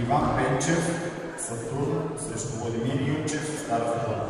Иван Пенчев, Сатурн срещу Владимир Илчев, Стара Загора.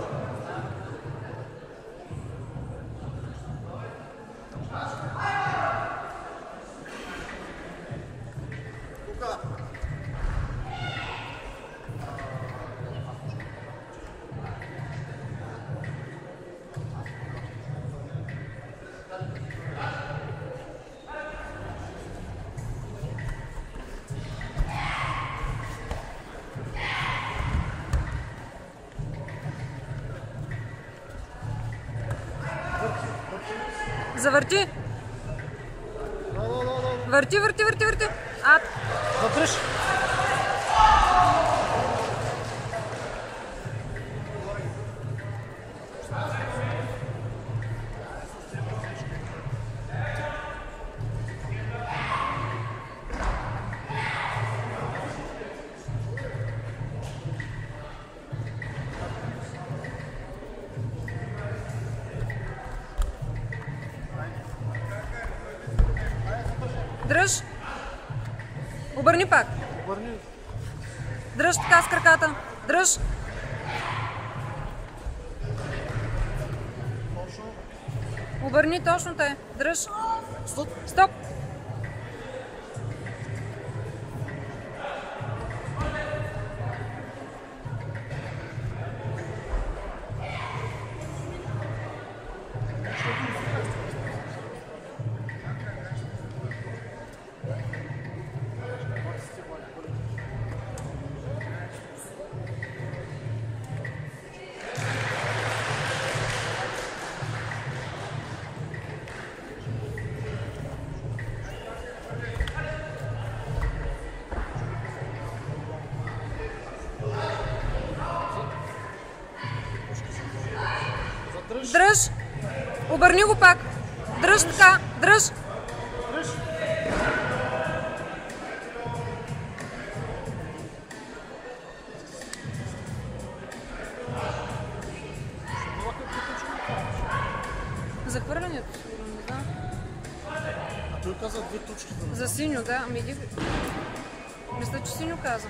Завърти! Върти! Затръж! Дръж! Обърни пак! Дръж така с краката! Дръж! Обърни точно те! Дръж! Стоп! Дръж! Обърни го пак! Дръж така! Дръж! Захвърлянето, сигурно, да. А той каза 2 точки. За синьо, да. Ами иди... Мисля, че синьо каза.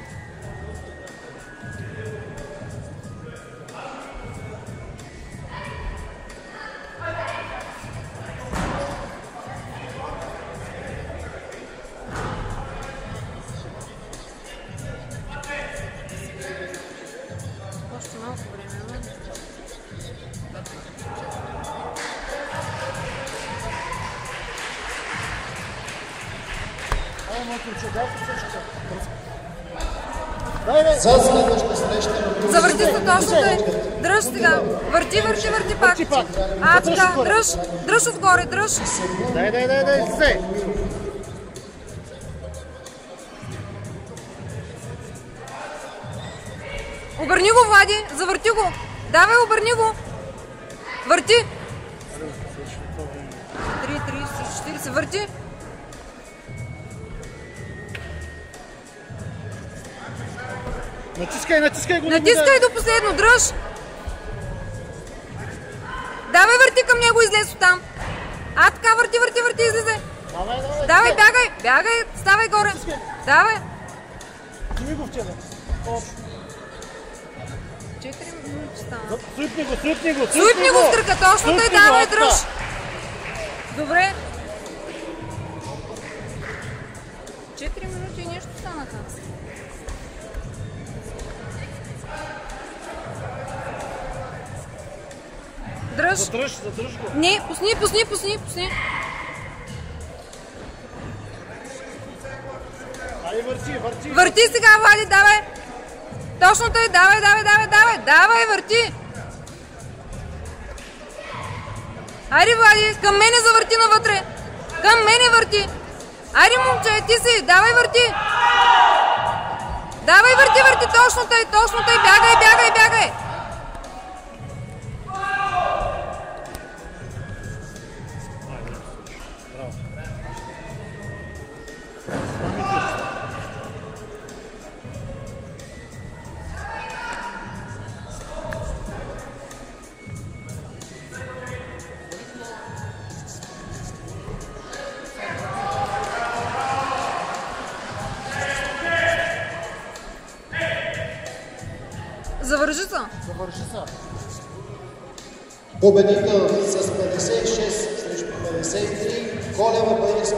Още малко време, ама... За следваща среща. Завърти се точно тъй. Дръж сега. Върти пак. А, така. Дръж отгоре, дръж. Дай, се. Обърни го, Влади. Завърти го. Давай, обърни го. Върти. 3, 30, 40. Върти. Натискай го. Натискай до последно. Дръж. Давай, върти към него, излез оттам. А, така, върти, излезе. Давай, бягай, ставай горе. Давай. Сними го в тебе. 4 минути стана. Суипни го. Суипни го в кръка, точно тъй, давай, дръж. Добре. 4 минути и нещо станаха. Дръж. Задръж го. Не, пусни. Ай, върти. Върти сега, Влади, давай. Точно тъй, давай, върти. Айде, Влади, към мене завърти навътре. Към мене върти. Айде, момче, ти си, давай, върти. Давай, върти, точно тъй, бягай. Завърши са. Победител с 56 срещу 53 Колева Баирска.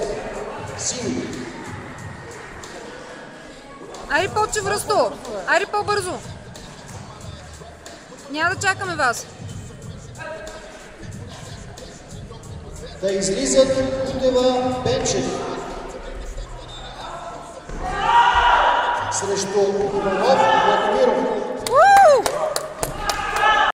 Сини. Айде по-чевръсто! Айде по-бързо! Няма да чакаме вас. Да излизат Кутева Пенчев. Срещу Иванов